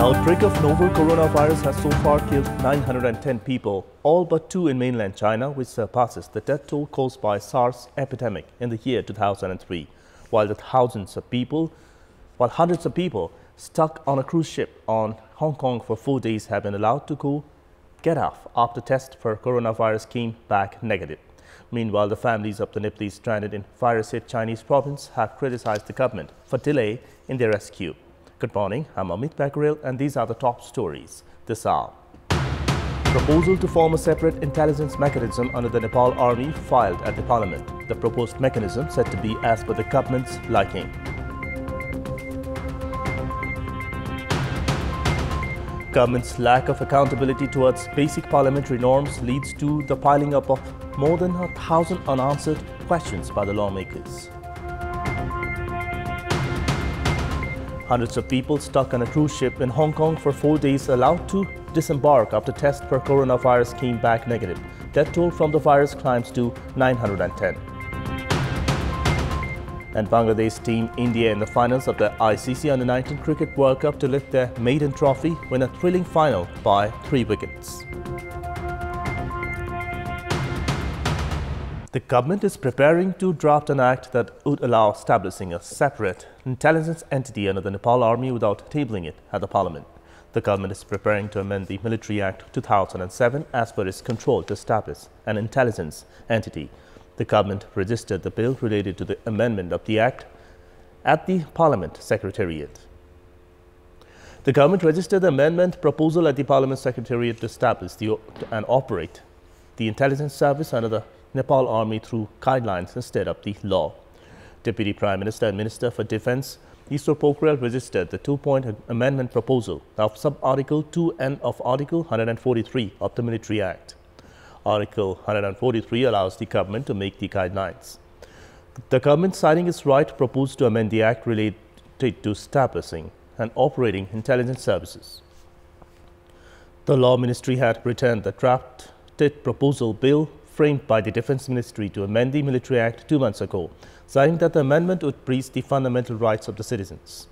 outbreak of novel coronavirus has so far killed 910 people, all but 2 in mainland China, which surpasses the death toll caused by SARS epidemic in the year 2003, while hundreds of people stuck on a cruise ship on Hong Kong for 4 days have been allowed to get off after tests for coronavirus came back negative. Meanwhile, the families of the Nepalese stranded in virus-hit Chinese province have criticized the government for delay in their rescue. Good morning, I'm Amit Becquerel and these are the top stories this hour. Proposal to form a separate intelligence mechanism under the Nepal Army filed at the Parliament. The proposed mechanism said to be as per the government's liking. Government's lack of accountability towards basic parliamentary norms leads to the piling up of more than 1,000 unanswered questions by the lawmakers. Hundreds of people stuck on a cruise ship in Hong Kong for 4 days allowed to disembark after tests for coronavirus came back negative. Death toll from the virus climbs to 910. And Bangladesh team India in the finals of the ICC Under-19 Cricket World Cup to lift their maiden trophy, win a thrilling final by 3 wickets. The government is preparing to draft an act that would allow establishing a separate intelligence entity under the Nepal Army without tabling it at the Parliament. The government is preparing to amend the Military Act 2007 as per its control to establish an intelligence entity. The government registered the bill related to the amendment of the Act at the Parliament Secretariat. The government registered the amendment proposal at the Parliament Secretariat to establish and operate the intelligence service under the Nepal Army through guidelines instead of the law. Deputy Prime Minister and Minister for Defence Ishwar Pokhrel registered the 2-point amendment proposal of Sub-Article 2N of Article 143 of the Military Act. Article 143 allows the government to make the guidelines. The government, citing its right, proposed to amend the Act related to establishing and operating intelligence services. The Law Ministry had returned the drafted proposal bill framed by the Defence Ministry to amend the Military Act 2 months ago, citing that the amendment would breach the fundamental rights of the citizens.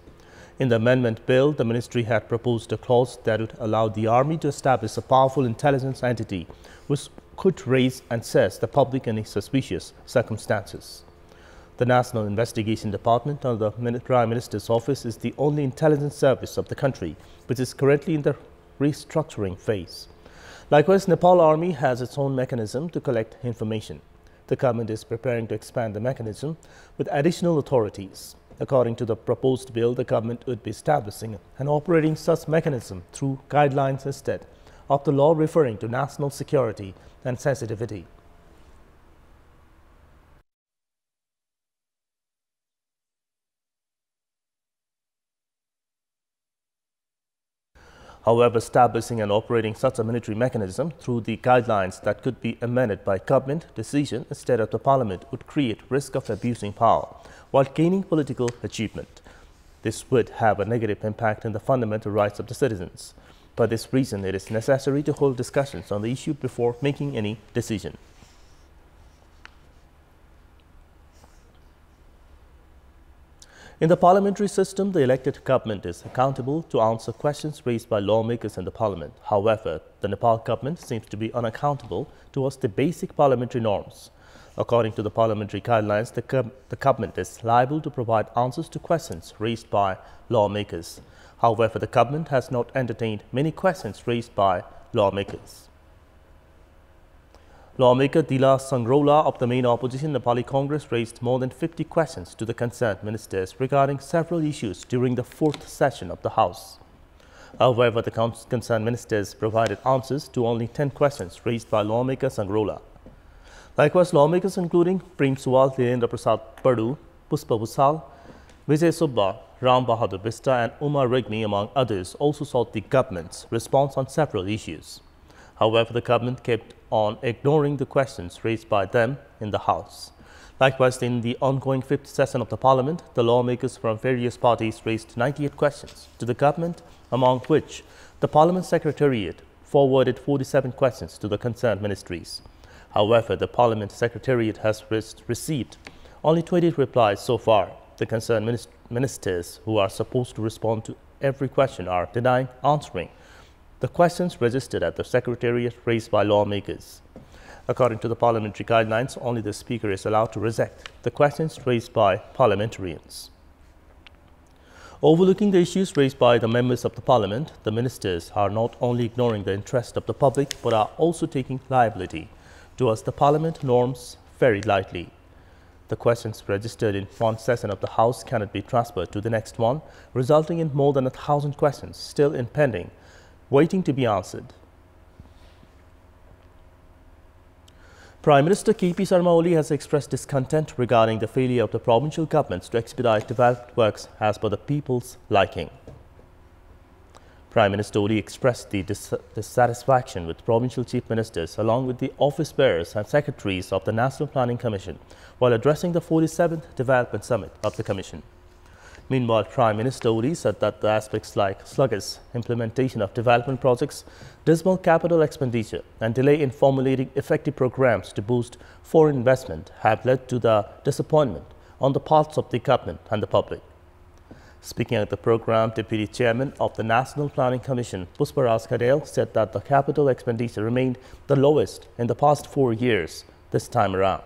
In the amendment bill, the Ministry had proposed a clause that would allow the Army to establish a powerful intelligence entity which could raise and assess the public in suspicious circumstances. The National Investigation Department under the Prime Minister's office is the only intelligence service of the country which is currently in the restructuring phase. Likewise, Nepal Army has its own mechanism to collect information. The government is preparing to expand the mechanism with additional authorities. According to the proposed bill, the government would be establishing and operating such mechanism through guidelines instead of the law referring to national security and sensitivity. However, establishing and operating such a military mechanism through the guidelines that could be amended by government decision instead of the Parliament would create risk of abusing power while gaining political achievement. This would have a negative impact on the fundamental rights of the citizens. For this reason, it is necessary to hold discussions on the issue before making any decision. In the parliamentary system, the elected government is accountable to answer questions raised by lawmakers in the Parliament. However, the Nepal government seems to be unaccountable towards the basic parliamentary norms. According to the parliamentary guidelines, the government is liable to provide answers to questions raised by lawmakers. However, the government has not entertained many questions raised by lawmakers. Lawmaker Dila Sangrola of the main opposition Nepali Congress raised more than 50 questions to the concerned ministers regarding several issues during the 4th session of the House. However, the concerned ministers provided answers to only 10 questions raised by lawmaker Sangrola. Likewise, lawmakers including Prem Suwal, Lilendra Prasad Padu, Puspa Bhusal, Vijay Subba, Ram Bahadur Bista and Umar Rigmi, among others, also sought the government's response on several issues. However, the government kept on ignoring the questions raised by them in the House. Likewise, in the ongoing 5th session of the Parliament, the lawmakers from various parties raised 98 questions to the government, among which the Parliament Secretariat forwarded 47 questions to the concerned ministries. However, the Parliament Secretariat has received only 28 replies so far. The concerned ministers, who are supposed to respond to every question are denying answering the questions registered at the Secretariat raised by lawmakers. According to the parliamentary guidelines, only the Speaker is allowed to reject the questions raised by parliamentarians. Overlooking the issues raised by the members of the Parliament, the ministers are not only ignoring the interest of the public but are also taking liability towards the Parliament norms very lightly. The questions registered in one session of the House cannot be transferred to the next one, resulting in more than 1,000 questions still in pending, waiting to be answered. Prime Minister KP Sharma Oli has expressed discontent regarding the failure of the provincial governments to expedite development works as per the people's liking. Prime Minister Oli expressed the dissatisfaction with provincial chief ministers along with the office bearers and secretaries of the National Planning Commission while addressing the 47th Development Summit of the Commission. Meanwhile, Prime Minister Oli said that the aspects like sluggish implementation of development projects, dismal capital expenditure and delay in formulating effective programs to boost foreign investment have led to the disappointment on the parts of the government and the public. Speaking at the program, Deputy Chairman of the National Planning Commission, Pusparaj Khadel, said that the capital expenditure remained the lowest in the past 4 years this time around.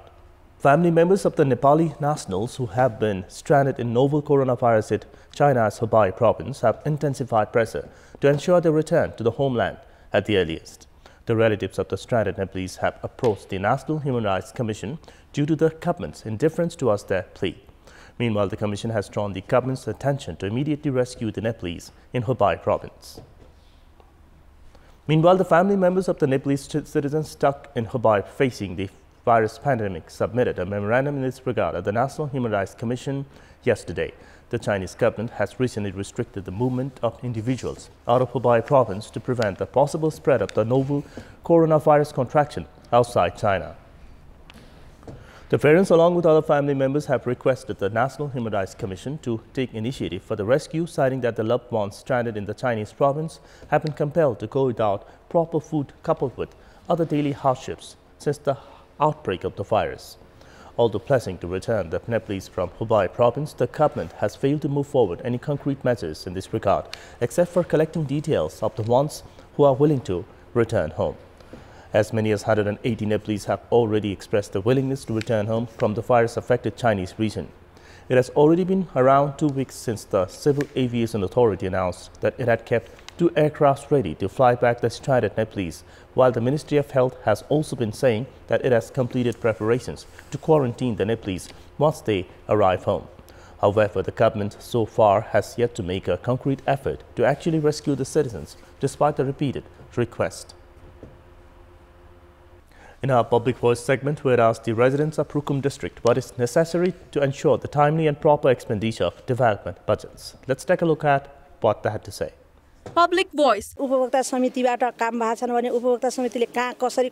Family members of the Nepali nationals who have been stranded in novel coronavirus hit China's Hubei province have intensified pressure to ensure their return to the homeland at the earliest. The relatives of the stranded Nepalese have approached the National Human Rights Commission due to the government's indifference towards their plea. Meanwhile, the Commission has drawn the government's attention to immediately rescue the Nepalese in Hubei province. Meanwhile, the family members of the Nepalese citizens stuck in Hubei facing the virus pandemic submitted a memorandum in this regard at the National Human Rights Commission yesterday. The Chinese government has recently restricted the movement of individuals out of Hubei province to prevent the possible spread of the novel coronavirus contraction outside China. The parents, along with other family members, have requested the National Human Rights Commission to take initiative for the rescue, citing that the loved ones stranded in the Chinese province have been compelled to go without proper food coupled with other daily hardships since the outbreak of the virus. Although pledging to return the Nepalese from Hubei province, the government has failed to move forward any concrete measures in this regard, except for collecting details of the ones who are willing to return home. As many as 180 Nepalese have already expressed their willingness to return home from the virus-affected Chinese region. It has already been around 2 weeks since the Civil Aviation Authority announced that it had kept 2 aircrafts ready to fly back the stranded Nepalese, while the Ministry of Health has also been saying that it has completed preparations to quarantine the Nepalese once they arrive home. However, the government so far has yet to make a concrete effort to actually rescue the citizens, despite the repeated request. In our Public Voice segment, we asked the residents of Rukum district what is necessary to ensure the timely and proper expenditure of development budgets. Let's take a look at what they had to say. Public Voice. उपभोक्ता समितिबाट काम भएको छैन भने उपभोक्ता समितिले कहाँ कसरी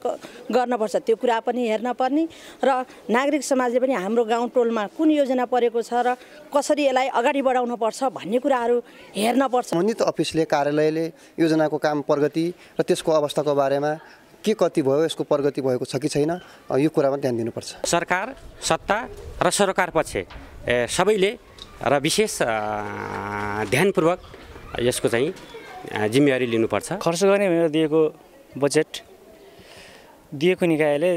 गर्नुपर्छ त्यो कुरा पनि हेर्न पर्ने र नागरिक समाजले पनि हाम्रो गाउँ टोलमा कुन योजना परेको छ र कसरी यसलाई अगाडि बढाउन पर्छ भन्ने कुराहरू हेर्न पर्छ। सम्बन्धित अफिसले कार्यालयले योजनाको काम प्रगति र त्यसको अवस्थाको बारेमा के कति भयो, यसको प्रगति भएको छ कि छैन, यो कुरामा ध्यान दिनुपर्छ। सरकार, सत्ता र सरकार पक्ष सबैले र विशेष ध्यानपूर्वक यसको चाहिँ जिम्मेवारी लिनुपर्छ। खर्च गर्ने भनेर दिएको बजेट दिएको निकायले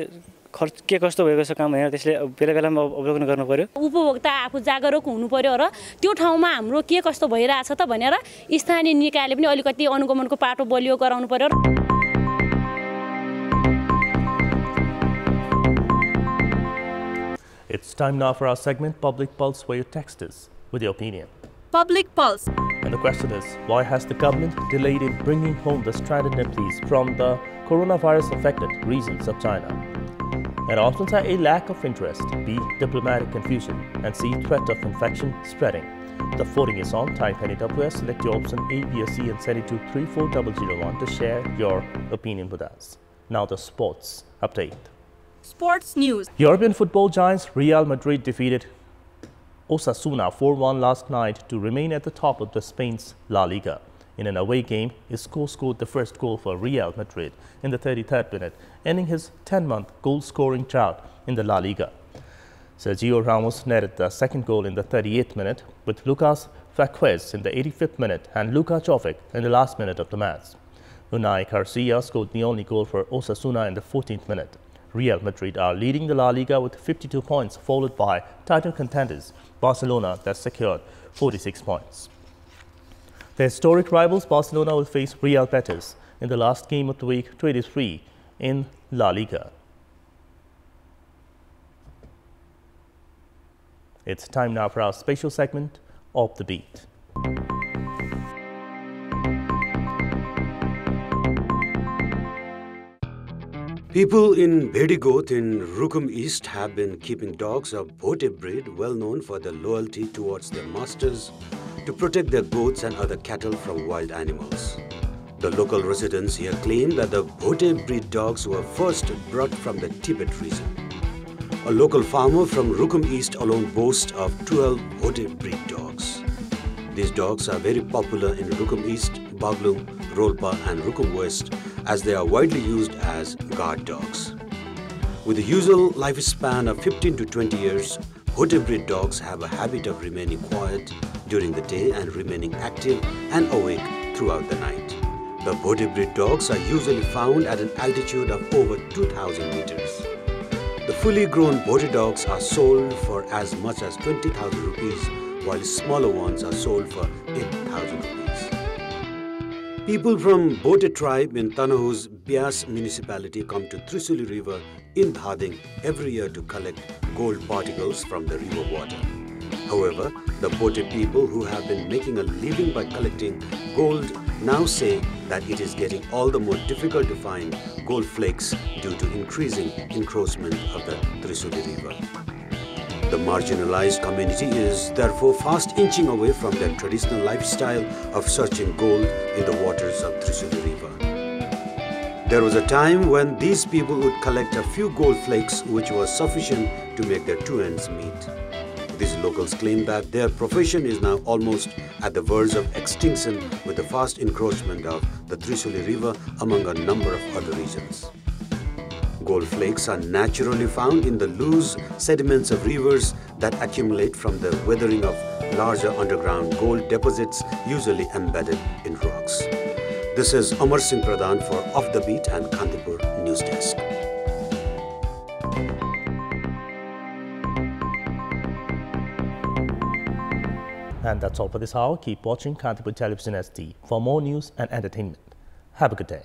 खर्च के कस्तो भएको छ काम भनेर त्यसले बेला बेलामा अवलोकन गर्नु पर्यो। उपभोक्ता आफू जागरुक हुनु पर्यो र त्यो ठाउँमा हाम्रो के कस्तो भइरहेछ त भनेर स्थानीय निकायले पनि अलिकति अनुगमनको पाटो बलियो गराउनु पर्यो। It's time now for our segment Public Pulse, where you text us with your opinion. Public Pulse. And the question is, why has the government delayed in bringing home the stranded Nepalese from the coronavirus-affected regions of China? And options are A, lack of interest, B, diplomatic confusion, and C, threat of infection spreading. The voting is on. Type NWS, select your option A, B, or C, and send it to 34001 to share your opinion with us. Now the sports update. Sports news. European football giants Real Madrid defeated Osasuna 4-1 last night to remain at the top of the Spain's La Liga. In an away game, Isco scored the first goal for Real Madrid in the 33rd minute, ending his 10-month goal-scoring drought in the La Liga. Sergio Ramos netted the second goal in the 38th minute, with Lucas Vazquez in the 85th minute and Luka Jovic in the last minute of the match. Unai Garcia scored the only goal for Osasuna in the 14th minute. Real Madrid are leading the La Liga with 52 points, followed by title contenders Barcelona that secured 46 points. The historic rivals Barcelona will face Real Betis in the last game of the week 23 in La Liga. It's time now for our special segment, Off the Beat. People in Bhedigoth in Rukum East have been keeping dogs of Bhote breed well known for their loyalty towards their masters to protect their goats and other cattle from wild animals. The local residents here claim that the Bhote breed dogs were first brought from the Tibet region. A local farmer from Rukum East alone boasts of 12 Bhote breed dogs. These dogs are very popular in Rukum East, Baglung, Rolpa and Rukum West as they are widely used as guard dogs. With the usual lifespan of 15 to 20 years, Bhote breed dogs have a habit of remaining quiet during the day and remaining active and awake throughout the night. The Bhote breed dogs are usually found at an altitude of over 2,000 meters. The fully grown Bhote dogs are sold for as much as 20,000 rupees, while smaller ones are sold for 8,000 rupees. People from Bhote tribe in Tanahu's Bias municipality come to Trisuli River in Dhading every year to collect gold particles from the river water. However, the Bhote people who have been making a living by collecting gold now say that it is getting all the more difficult to find gold flakes due to increasing encroachment of the Trisuli River. The marginalized community is therefore fast inching away from their traditional lifestyle of searching gold in the waters of Trisuli River. There was a time when these people would collect a few gold flakes which was sufficient to make their two ends meet. These locals claim that their profession is now almost at the verge of extinction with the fast encroachment of the Trisuli River among a number of other regions. Gold flakes are naturally found in the loose sediments of rivers that accumulate from the weathering of larger underground gold deposits usually embedded in rocks. This is Amar Singh Pradhan for Off the Beat and Kantipur News Desk. And that's all for this hour. Keep watching Kantipur Television SD for more news and entertainment. Have a good day.